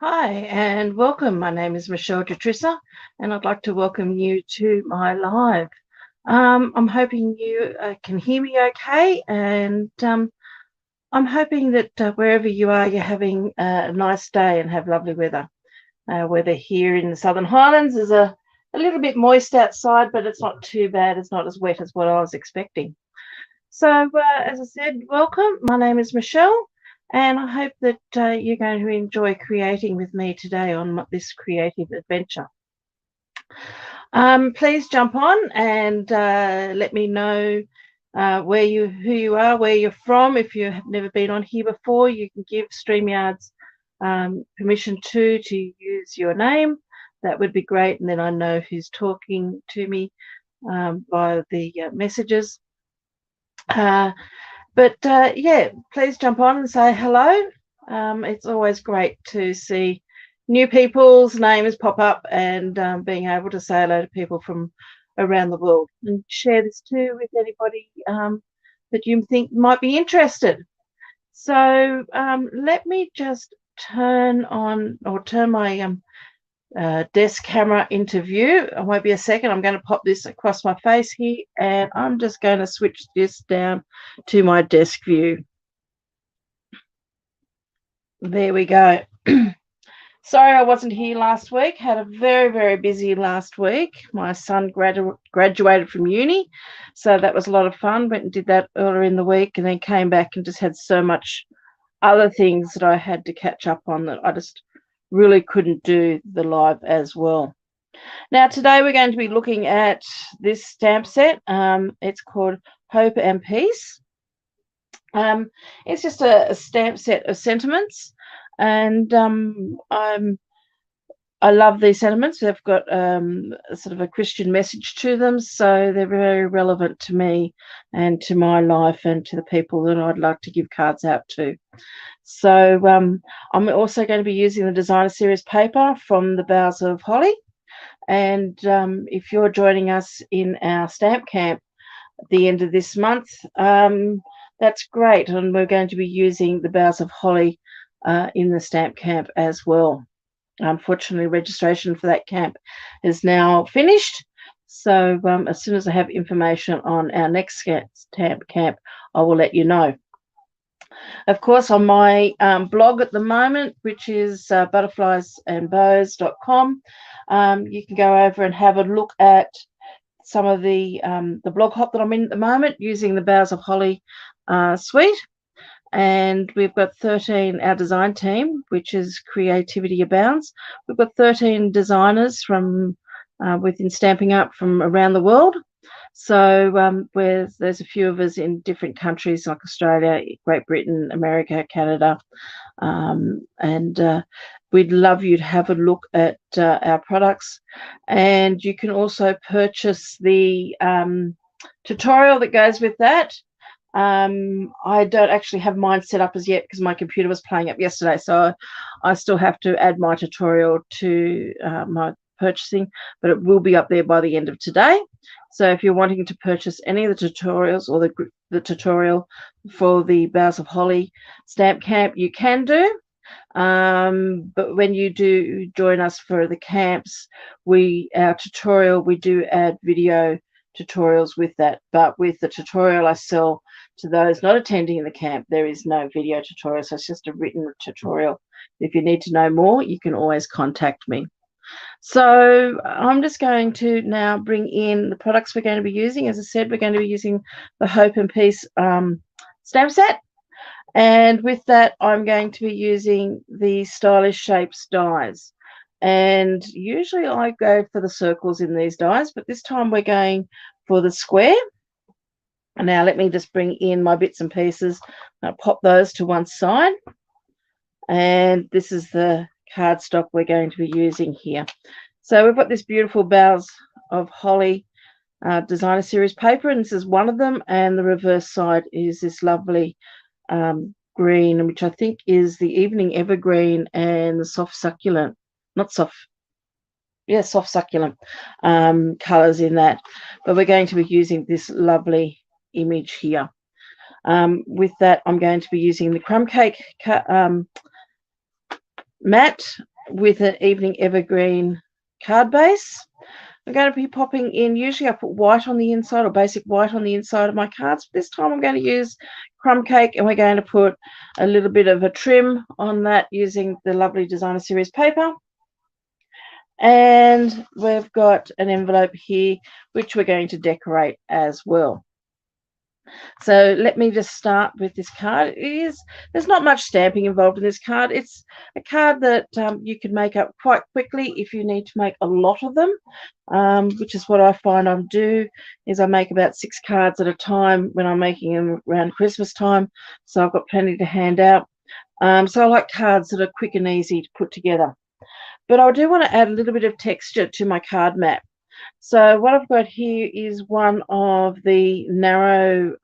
Hi and welcome. My name is Michelle Jutrissa and I'd like to welcome you to my live. I'm hoping you can hear me okay, and I'm hoping that wherever you are, you're having a nice day and have lovely weather. Weather here in the Southern Highlands is a little bit moist outside, but it's not too bad. It's not as wet as what I was expecting. So, as I said, welcome. My name is Michelle, and I hope that you're going to enjoy creating with me today on this creative adventure. Please jump on and let me know who you are, where you're from. If you have never been on here before, you can give StreamYard's permission to use your name. That would be great, and then I know who's talking to me via the messages. Yeah, please jump on and say hello. It's always great to see new people's names pop up and being able to say hello to people from around the world, and share this too with anybody that you think might be interested. So let me just turn my desk camera into view. It won't be a second. I'm going to pop this across my face here, and I'm just going to switch this down to my desk view. There we go. Sorry I wasn't here last week. Had a very, very busy last week. My son graduated from uni, so that was a lot of fun. Went and did that earlier in the week, and then came back and just had so much other things that I had to catch up on that I just really couldn't do the live as well. Now, today we're going to be looking at this stamp set. It's called Hope and Peace. It's just a stamp set of sentiments, and I love these sentiments. They've got sort of a Christian message to them, so they're very relevant to me and to my life and to the people that I'd like to give cards out to. So I'm also going to be using the designer series paper from the Boughs of Holly. And if you're joining us in our stamp camp at the end of this month, that's great. And we're going to be using the Boughs of Holly in the stamp camp as well. Unfortunately, registration for that camp is now finished. So as soon as I have information on our next stamp camp, I will let you know. Of course, on my blog at the moment, which is butterfliesandbows.com, you can go over and have a look at some of the blog hop that I'm in at the moment using the Boughs of Holly suite. And we've got 13, our design team, which is Creativity Abounds. We've got 13 designers from within Stampin' Up from around the world. So there's a few of us in different countries like Australia, Great Britain, America, Canada, and we'd love you to have a look at our products. And you can also purchase the tutorial that goes with that. I don't actually have mine set up as yet because my computer was playing up yesterday, so I still have to add my tutorial to my purchasing, but it will be up there by the end of today. So if you're wanting to purchase any of the tutorials or the tutorial for the Boughs of Holly stamp camp, you can do. But when you do join us for the camps, our tutorial, we do add video tutorials with that. But with the tutorial I sell to those not attending the camp, there is no video tutorial, so it's just a written tutorial. If you need to know more, you can always contact me. So I'm just going to now bring in the products we're going to be using. As I said, we're going to be using the Hope and Peace stamp set. And with that, I'm going to be using the Stylish Shapes dies. And usually I go for the circles in these dies, but this time we're going for the square. Now let me just bring in my bits and pieces. I'll pop those to one side. And this is the cardstock we're going to be using here. So we've got this beautiful Boughs of Holly designer series paper, and this is one of them, and the reverse side is this lovely green, which I think is the Evening Evergreen and the soft succulent, soft succulent colors in that. But we're going to be using this lovely image here. With that, I'm going to be using the crumb cake matte with an evening evergreen card base. I'm going to be popping in, usually I put white on the inside or basic white on the inside of my cards. This time I'm going to use crumb cake, and we're going to put a little bit of a trim on that using the lovely Designer Series paper. And we've got an envelope here, which we're going to decorate as well. So let me just start with this card. There's not much stamping involved in this card. It's a card that you can make up quite quickly if you need to make a lot of them, which is what I find I do, is I make about 6 cards at a time when I'm making them around Christmas time. So I've got plenty to hand out. So I like cards that are quick and easy to put together. But I do want to add a little bit of texture to my card map. So what I've got here is one of the narrow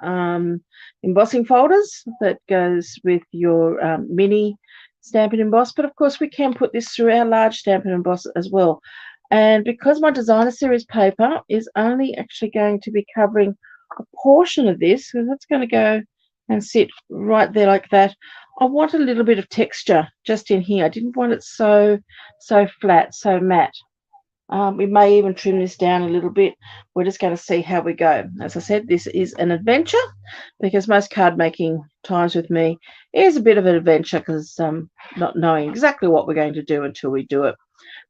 embossing folders that goes with your mini Stampin' Emboss. But of course we can put this through our large Stampin' Emboss as well. And because my Designer Series paper is only actually going to be covering a portion of this, because that's going to go and sit right there like that, I want a little bit of texture just in here. I didn't want it so flat, so matte. We may even trim this down a little bit. We're just going to see how we go. As I said, this is an adventure, because most card making times with me is a bit of an adventure, because not knowing exactly what we're going to do until we do it.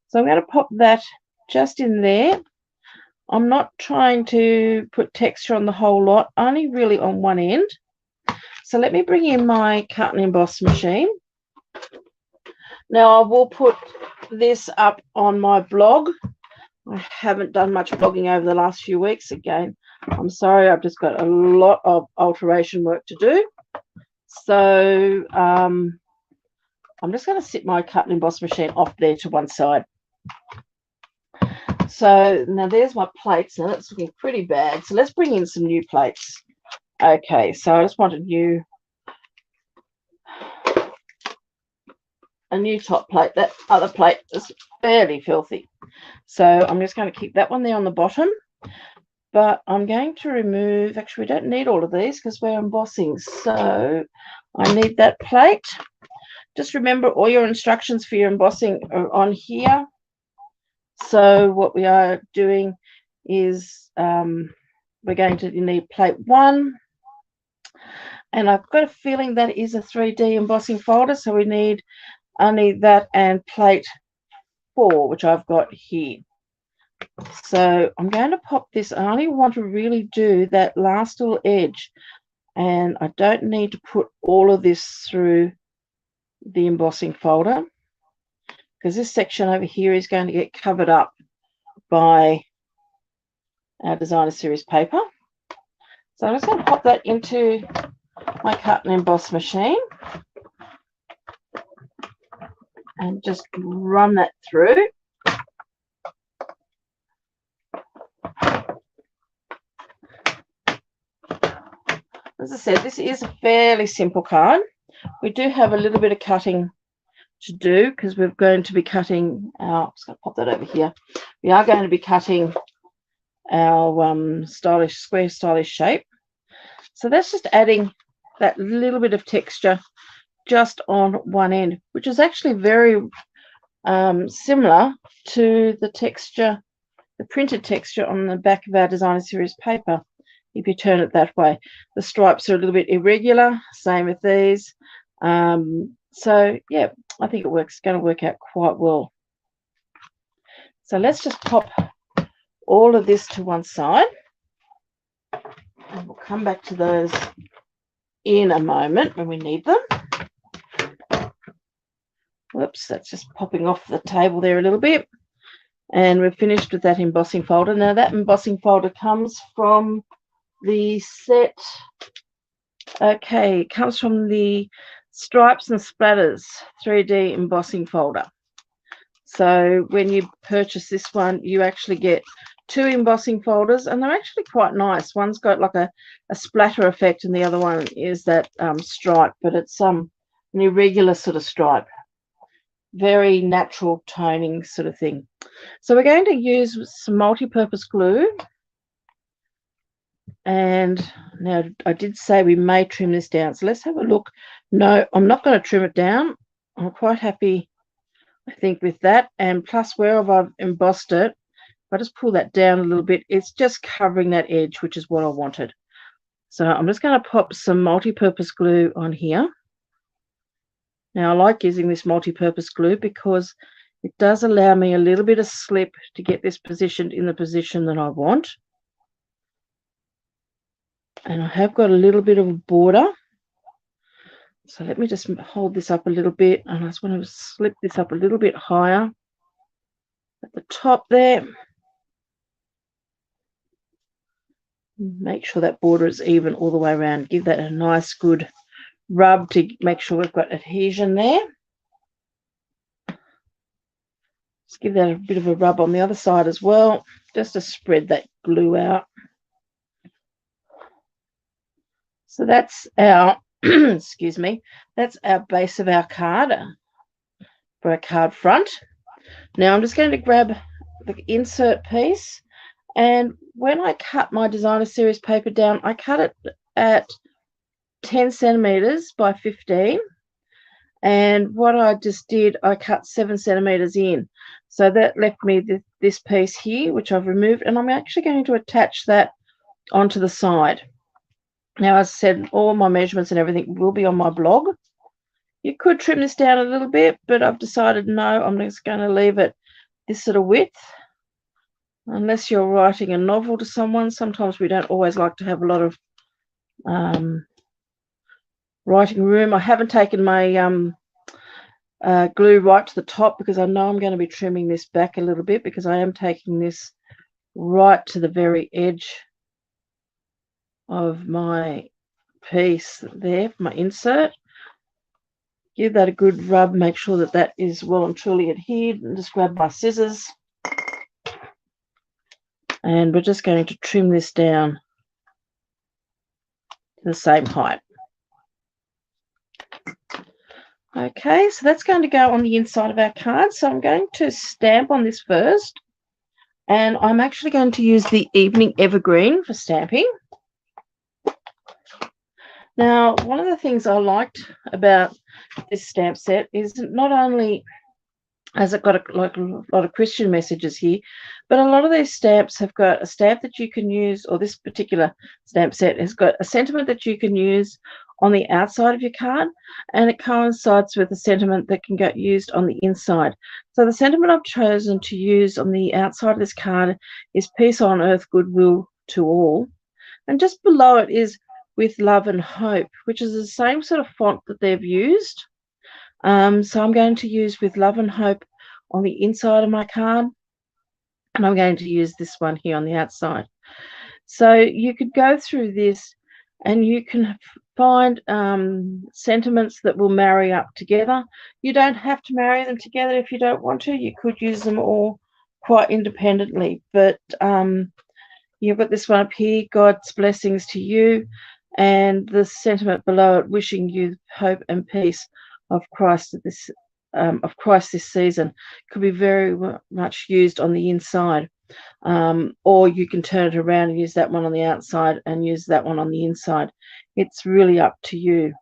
So I'm going to pop that just in there. I'm not trying to put texture on the whole lot, only really on one end. So let me bring in my cut and emboss machine. Now I will put this up on my blog. I haven't done much blogging over the last few weeks. Again, I'm sorry, I've just got a lot of alteration work to do. So I'm just going to sit my cut and emboss machine off there to one side. So now there's my plates. Now that's looking pretty bad. So let's bring in some new plates. Okay, so I just want a new top plate. That other plate is fairly filthy. So I'm just going to keep that one there on the bottom. But I'm going to remove, actually we don't need all of these because we're embossing. So I need that plate. Just remember all your instructions for your embossing are on here. So what we are doing is we're going to need plate 1. And I've got a feeling that is a 3D embossing folder. So we need only that and plate 4, which I've got here. So I'm going to pop this. I only want to really do that last little edge. And I don't need to put all of this through the embossing folder, because this section over here is going to get covered up by our Designer Series paper. So I'm just going to pop that into my cut and emboss machine and just run that through. As I said, this is a fairly simple card. We do have a little bit of cutting to do because we're going to be cutting our, I'm just going to pop that over here. We are going to be cutting our stylish square stylish shape. So that's just adding that little bit of texture just on one end, which is actually very similar to the texture, the printed texture on the back of our Designer Series paper. If you turn it that way, the stripes are a little bit irregular, same with these. So yeah, I think it's going to work out quite well. So let's just pop all of this to one side, and we'll come back to those in a moment when we need them. Whoops, that's just popping off the table there a little bit. And we're finished with that embossing folder. Now that embossing folder comes from the set, okay, it comes from the Stripes and Splatters 3D embossing folder. So when you purchase this one, you actually get 2 embossing folders, and they're actually quite nice. One's got like a splatter effect, and the other one is that stripe, but it's an irregular sort of stripe. Very natural toning sort of thing. So we're going to use some multi-purpose glue. And now I did say we may trim this down. So let's have a look. No, I'm not going to trim it down. I'm quite happy I think, with that, and plus wherever I've embossed it, if I just pull that down a little bit, it's just covering that edge, which is what I wanted. So I'm just going to pop some multi-purpose glue on here. Now, I like using this multi-purpose glue because it does allow me a little bit of slip to get this positioned in the position that I want. And I have got a little bit of a border. So let me just hold this up a little bit, and I just want to slip this up a little bit higher at the top there. Make sure that border is even all the way around. Give that a nice good rub to make sure we've got adhesion there. Just give that a bit of a rub on the other side as well, just to spread that glue out. So that's our, excuse me, that's our base of our card for our card front. Now I'm just going to grab the insert piece, and when I cut my designer series paper down, I cut it at 10 centimeters by 15, and what I just did, I cut 7 centimeters in, so that left me this piece here, which I've removed, and I'm actually going to attach that onto the side. Now, as I said, all my measurements and everything will be on my blog. You could trim this down a little bit, but I've decided no, I'm just going to leave it this sort of width. Unless you're writing a novel to someone, sometimes we don't always like to have a lot of writing room. I haven't taken my glue right to the top because I know I'm going to be trimming this back a little bit, because I am taking this right to the very edge of my piece there, my insert. Give that a good rub, make sure that that is well and truly adhered, and just grab my scissors. And we're just going to trim this down to the same height. Okay, so that's going to go on the inside of our card. So I'm going to stamp on this first, and I'm actually going to use the Evening Evergreen for stamping. Now, one of the things I liked about this stamp set is not only has it got a lot of Christian messages here, but a lot of these stamps have got a stamp that you can use, or this particular stamp set has got a sentiment that you can use on the outside of your card, and it coincides with a sentiment that can get used on the inside. So the sentiment I've chosen to use on the outside of this card is peace on earth, goodwill to all. And just below it is with love and hope, which is the same sort of font that they've used. So I'm going to use with love and hope on the inside of my card, and I'm going to use this one here on the outside. So you could go through this and you can find sentiments that will marry up together. You don't have to marry them together if you don't want to. You could use them all quite independently, but you've got this one up here, God's blessings to you, and the sentiment below it, wishing you hope and peace of Christ this season, could be very much used on the inside, or you can turn it around and use that one on the outside and use that one on the inside. It's really up to you.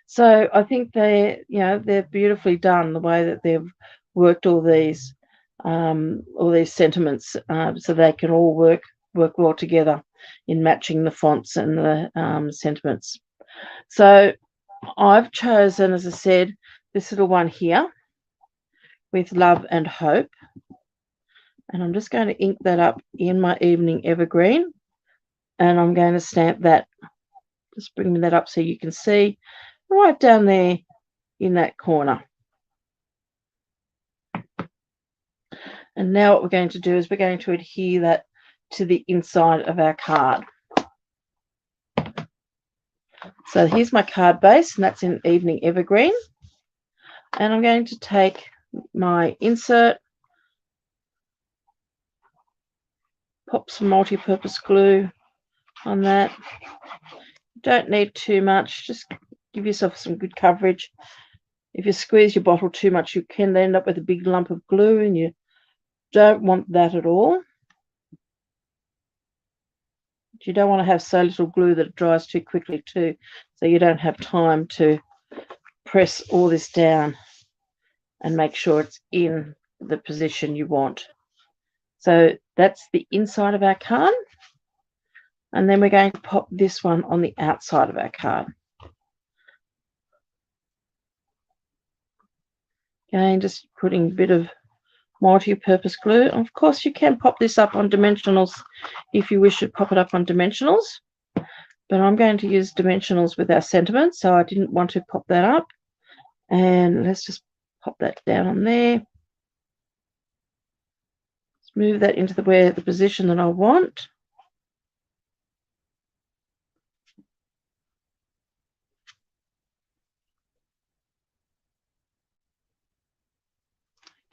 So I think they're beautifully done, the way that they've worked all these sentiments, so they can all work well together in matching the fonts and the sentiments. So I've chosen, as I said, this little one here with love and hope, and I'm just going to ink that up in my Evening Evergreen, and I'm going to stamp that, just bring that up so you can see right down there in that corner. And now what we're going to do is we're going to adhere that to the inside of our card. So here's my card base, and that's in Evening Evergreen. And I'm going to take my insert, pop some multi-purpose glue on that. Don't need too much, just give yourself some good coverage. If you squeeze your bottle too much, you can end up with a big lump of glue, and you don't want that at all. You don't want to have so little glue that it dries too quickly too, so you don't have time to press all this down and make sure it's in the position you want. So that's the inside of our card. And then we're going to pop this one on the outside of our card. Again, just putting a bit of multi-purpose glue. Of course, you can pop this up on dimensionals if you wish to pop it up on dimensionals. But I'm going to use dimensionals with our sentiments, so I didn't want to pop that up. And let's just pop that down on there. Let's move that into the position that I want.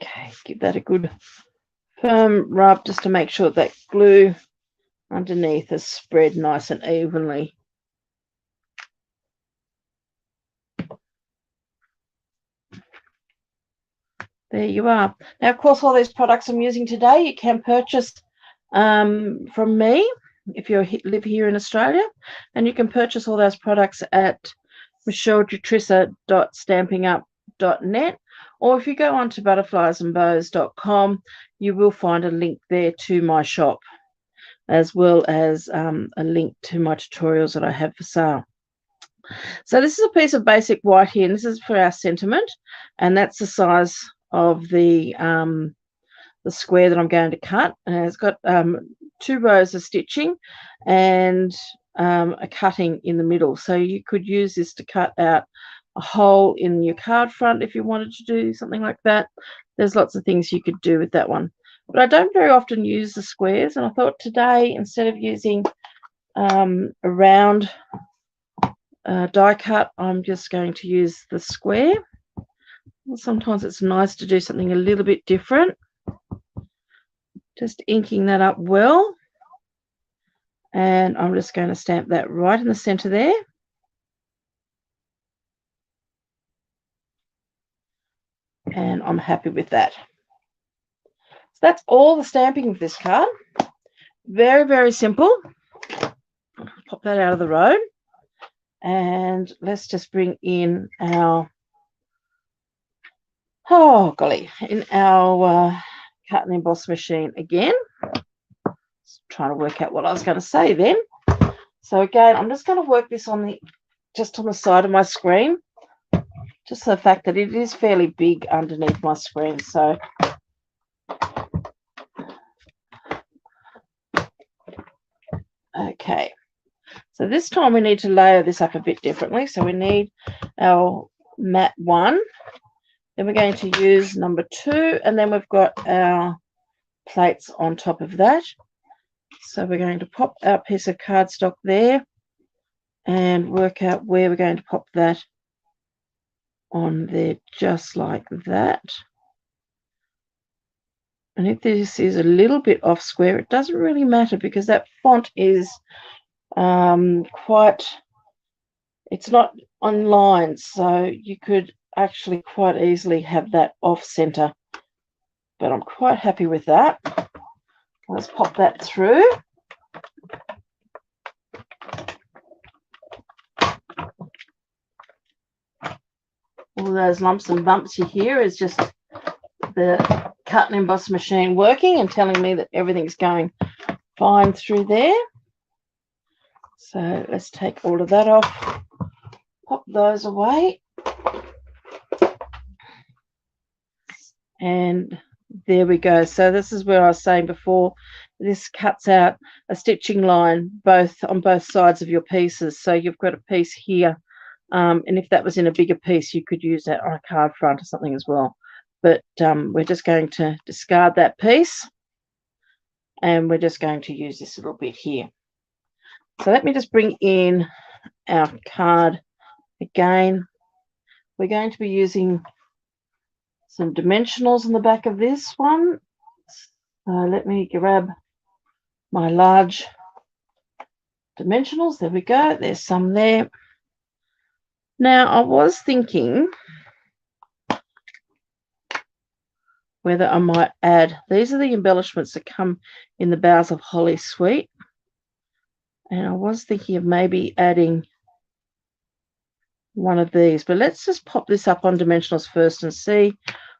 Okay, give that a good firm rub just to make sure that glue underneath is spread nice and evenly. There you are. Now, of course, all these products I'm using today, you can purchase from me if you live here in Australia, and you can purchase all those products at michelledutrissa.stampinup.net, or if you go on to butterfliesandbows.com, you will find a link there to my shop, as well as a link to my tutorials that I have for sale. So this is a piece of basic white here, and this is for our sentiment, and that's the size of the square that I'm going to cut. And it's got 2 rows of stitching and a cutting in the middle. So you could use this to cut out a hole in your card front if you wanted to do something like that. There's lots of things you could do with that one. But I don't very often use the squares, and I thought today, instead of using a round die cut, I'm just going to use the square. Well, sometimes it's nice to do something a little bit different. Just inking that up well. And I'm just going to stamp that right in the center there. And I'm happy with that. So that's all the stamping of this card. Very, very simple. Pop that out of the road. And let's just bring in our, oh golly, in our cut and emboss machine again. Just trying to work out what I was going to say then. So again, I'm just going to work this on just on the side of my screen, just the fact that it is fairly big underneath my screen. So okay, so this time we need to layer this up a bit differently. So we need our mat 1, then we're going to use number 2, and then we've got our plates on top of that. So we're going to pop our piece of cardstock there and work out where we're going to pop that on there, just like that. And if this is a little bit off square, it doesn't really matter, because that font is it's not on lines, so you could actually quite easily have that off center, but I'm quite happy with that. Let's pop that through. All those lumps and bumps you hear is just the cut and emboss machine working and telling me that everything's going fine through there. So let's take all of that off, pop those away. And there we go. So this is where I was saying before, this cuts out a stitching line on both sides of your pieces. So you've got a piece here, and if that was in a bigger piece, you could use that on a card front or something as well. But we're just going to discard that piece, and we're just going to use this little bit here. So let me just bring in our card again. We're going to be using some dimensionals on the back of this one. So let me grab my large dimensionals. There we go. There's some there. Now, I was thinking whether I might add, these are the embellishments that come in the Boughs of Holly suite. And I was thinking of maybe adding one of these. But let's just pop this up on dimensionals first and see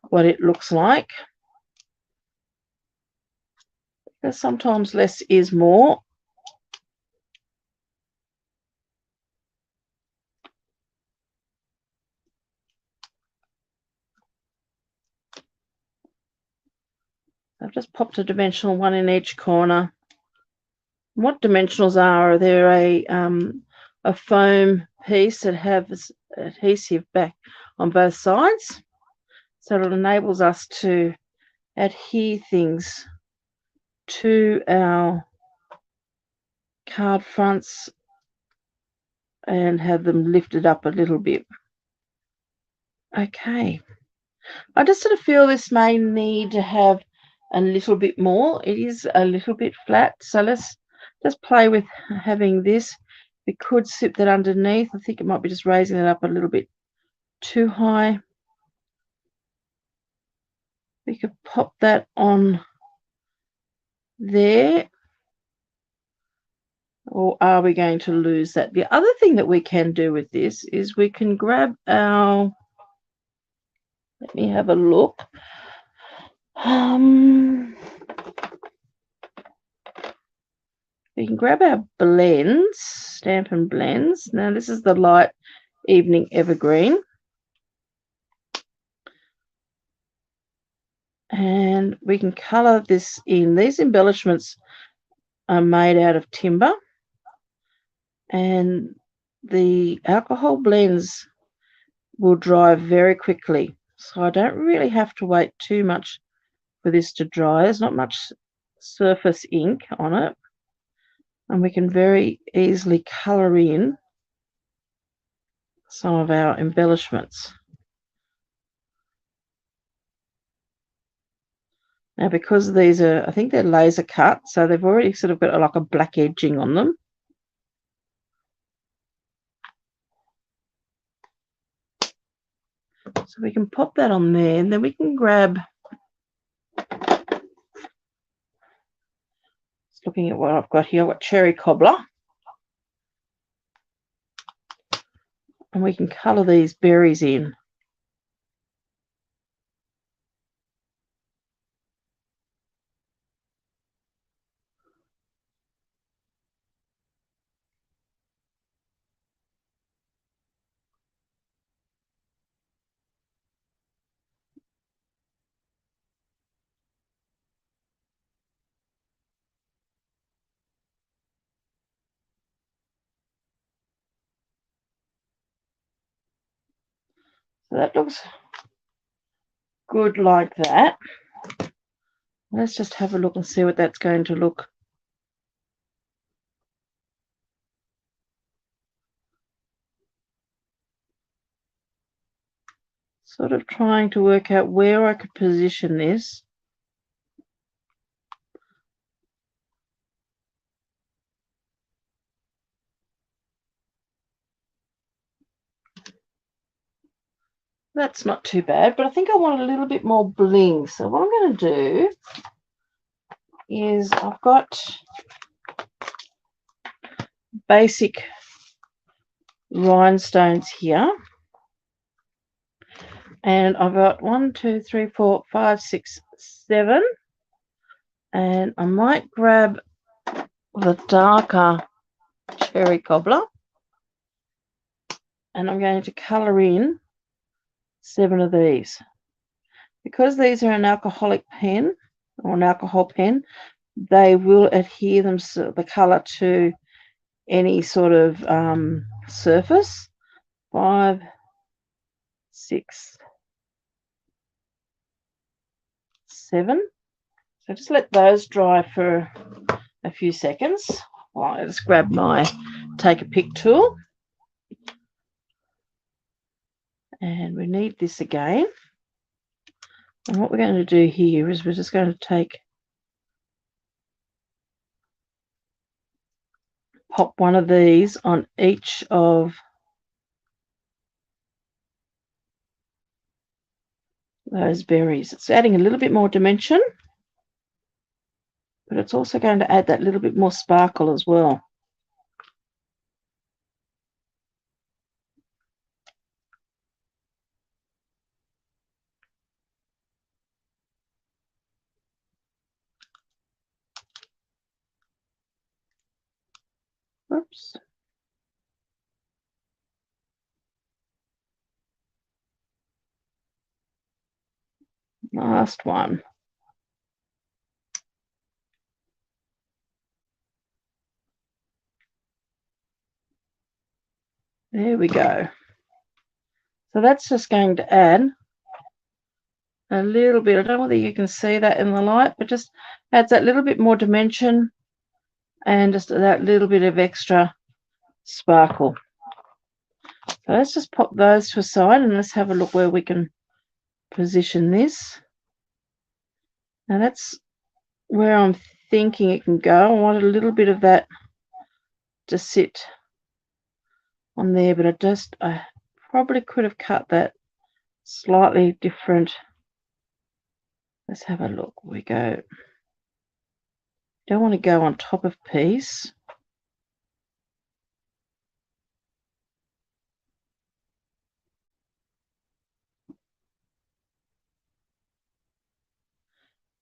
what it looks like. Because sometimes less is more. I've just popped a dimensional one in each corner. What dimensionals are they're a foam piece that has adhesive back on both sides. So it enables us to adhere things to our card fronts and have them lifted up a little bit. Okay. I just sort of feel this may need to have a little bit more. It is a little bit flat, so let's just play with having this. We could sit that underneath. I think it might be just raising it up a little bit too high. We could pop that on there. Or are we going to lose that? The other thing that we can do with this is we can grab our, let me have a look. We can grab our blends, Stampin' Blends. Now this is the light evening evergreen. And we can colour this in. These embellishments are made out of timber. And the alcohol blends will dry very quickly. So I don't really have to wait too much for this to dry. There's not much surface ink on it. And we can very easily colour in some of our embellishments. Now, because these are, I think they're laser cut, so they've already sort of got like a black edging on them. So we can pop that on there, and then we can grab, just looking at what I've got here, I've got cherry cobbler. And we can colour these berries in. So that looks good like that. Let's just have a look and see what that's going to look. Sort of trying to work out where I could position this. That's not too bad, but I think I want a little bit more bling. So what I'm going to do is I've got basic rhinestones here. And I've got 1, 2, 3, 4, 5, 6, 7. And I might grab the darker cherry cobbler. And I'm going to colour in 7 of these. Because these are an alcoholic pen or an alcohol pen, they will adhere the colour to any sort of surface. 5, 6, 7. So just let those dry for a few seconds while I just grab my take a pick tool. And we need this again. And what we're going to do here is we're just going to pop one of these on each of those berries. It's adding a little bit more dimension, but it's also going to add that little bit more sparkle as well. Oops. Last one. There we go. So that's just going to add a little bit. I don't know whether you can see that in the light, but just adds that little bit more dimension and just that little bit of extra sparkle. So let's just pop those to a side and let's have a look where we can position this. Now that's where I'm thinking it can go. I want a little bit of that to sit on there, but I probably could have cut that slightly different. Let's have a look. We go. Don't want to go on top of piece.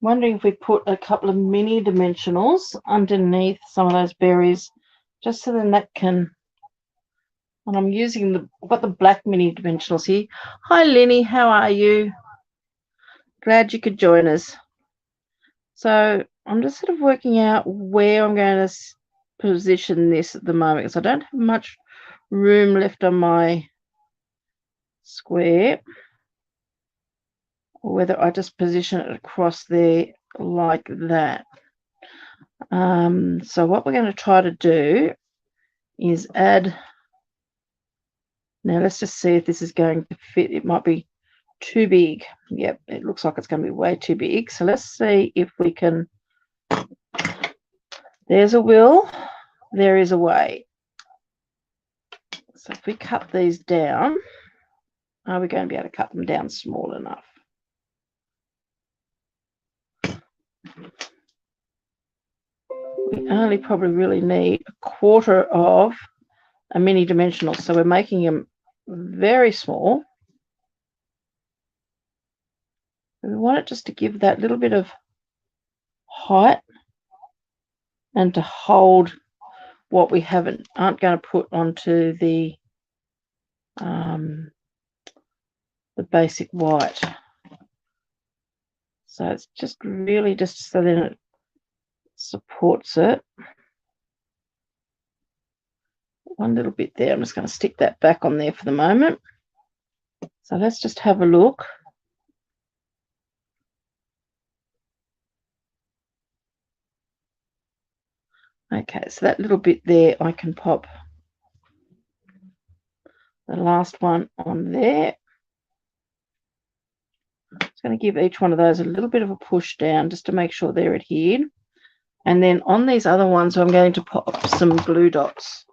Wondering if we put a couple of mini dimensionals underneath some of those berries, just so then that can. And I'm using I've got the black mini dimensionals here. Hi, Lenny. How are you? Glad you could join us. So I'm just sort of working out where I'm going to position this at the moment, because I don't have much room left on my square, or whether I just position it across there like that. So what we're going to try to do is add. Now let's just see if this is going to fit. It might be too big. Yep, it looks like it's going to be way too big. So let's see if we can. There's a will, there is a way. So if we cut these down, are we going to be able to cut them down small enough? We only probably really need a quarter of a mini dimensional. So we're making them very small. We want it just to give that little bit of height and to hold what we aren't going to put onto the basic white. So it's just really just so then it supports it. One little bit there. I'm just going to stick that back on there for the moment. So let's just have a look. Okay, so that little bit there, I can pop the last one on there. It's going to give each one of those a little bit of a push down just to make sure they're adhered. And then on these other ones, I'm going to pop some glue dots.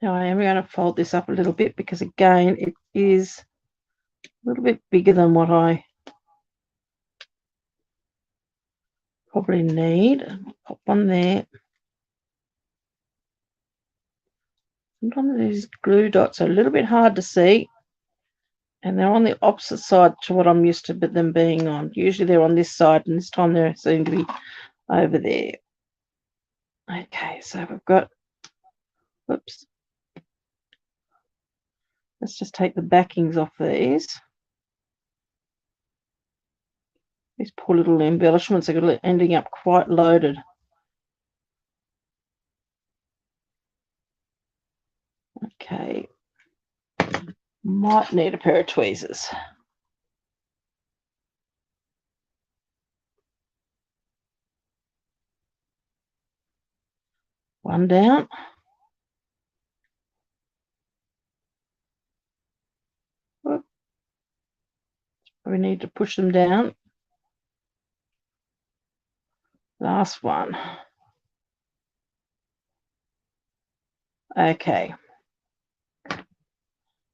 Now I am going to fold this up a little bit because, again, it is a little bit bigger than what I probably need. Pop one there. Sometimes these glue dots are a little bit hard to see, and they're on the opposite side to what I'm used to them being on. Usually they're on this side, and this time they seem to be over there. Okay, so we've got, whoops. Let's just take the backings off these. These poor little embellishments are ending up quite loaded. Okay. Might need a pair of tweezers. One down. We need to push them down. Last one. Okay.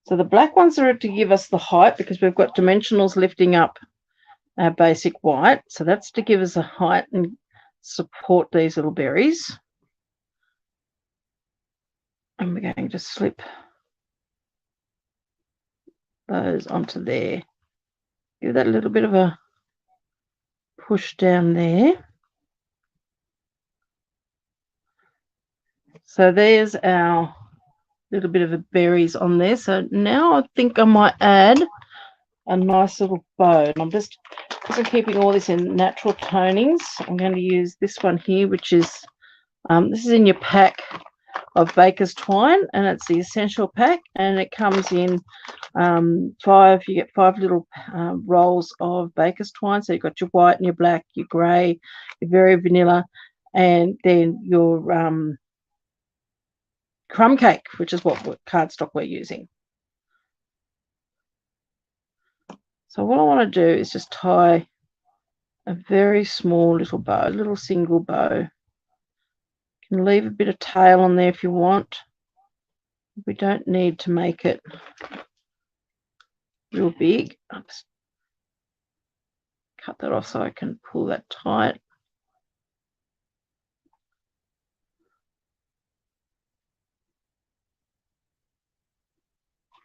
So the black ones are to give us the height because we've got dimensionals lifting up our basic white. So that's to give us a height and support these little berries. And we're going to slip those onto there. Give that a little bit of a push down there. So there's our little bit of a berries on there. So now I think I might add a nice little bow. And I'm just, because I'm keeping all this in natural tonings, I'm going to use this one here, which is, this is in your pack of Baker's Twine, and it's the essential pack, and it comes in you get 5 little rolls of Baker's Twine. So you've got your white and your black, your grey, your very vanilla, and then your crumb cake, which is what cardstock we're using. So what I want to do is just tie a very small little bow, little single bow. You can leave a bit of tail on there if you want. We don't need to make it real big. I'll just cut that off so I can pull that tight.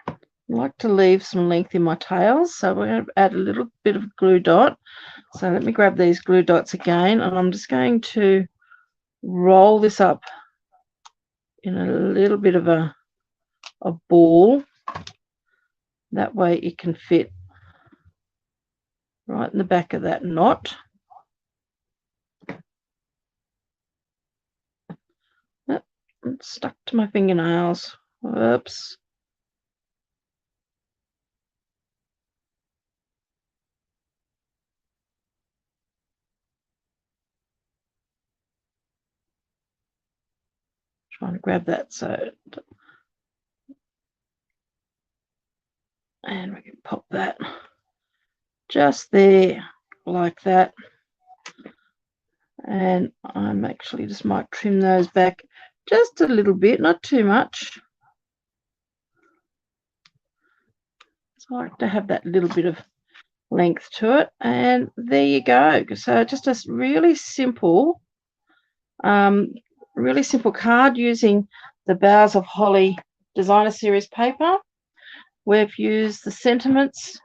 I like to leave some length in my tails, so we're going to add a little bit of glue dot. So let me grab these glue dots again, and I'm just going to roll this up in a little bit of a ball. That way it can fit right in the back of that knot. Oh, it's stuck to my fingernails. Whoops. Trying to grab that, and we can pop that just there like that. And I'm actually just might trim those back just a little bit, not too much. So I like to have that little bit of length to it, and there you go. So just a really simple card using the Boughs of Holly Designer Series paper. We've used the sentiments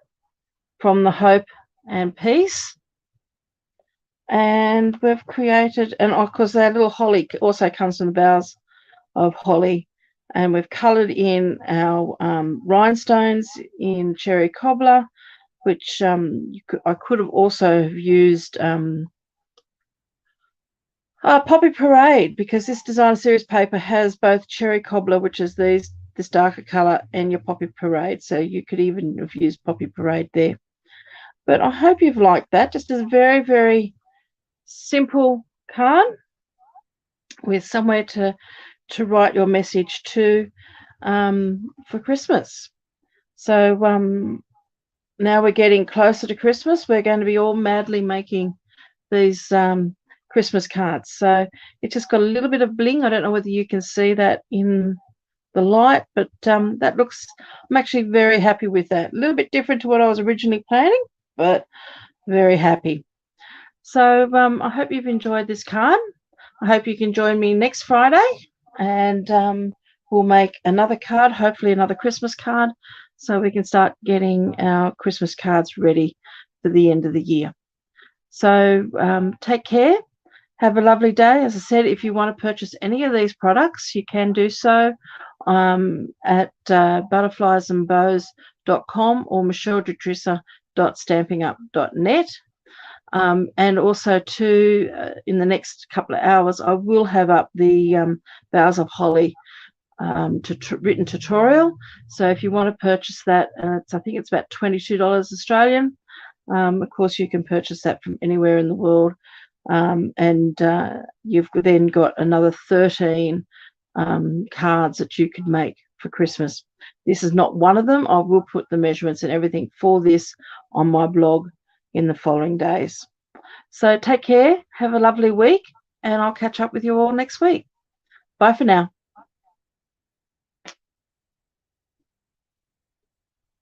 from the Hope and Peace, and we've created, and of course that little holly also comes from the Boughs of Holly, and we've coloured in our rhinestones in cherry cobbler, which I could have also used Poppy Parade, because this Designer Series paper has both cherry cobbler, which is this darker colour, and your Poppy Parade. So you could even have used Poppy Parade there. But I hope you've liked that. Just a very, very simple card with somewhere to write your message to for Christmas. So now we're getting closer to Christmas. We're going to be all madly making these Christmas cards. So it's just got a little bit of bling. I don't know whether you can see that in the light, but that looks, I'm actually very happy with that. A little bit different to what I was originally planning, but very happy. So I hope you've enjoyed this card. I hope you can join me next Friday, and we'll make another card, hopefully another Christmas card, so we can start getting our Christmas cards ready for the end of the year. So take care. Have a lovely day. As I said, if you want to purchase any of these products, you can do so at butterfliesandbows.com or michelledetrusa.stampinup.net. And also in the next couple of hours, I will have up the Boughs of Holly written tutorial. So if you want to purchase that, I think it's about $22 Australian. Of course, you can purchase that from anywhere in the world. And you've then got another 13 cards that you could make for Christmas. This is not one of them. I will put the measurements and everything for this on my blog in the following days. So take care, have a lovely week, and I'll catch up with you all next week. Bye for now.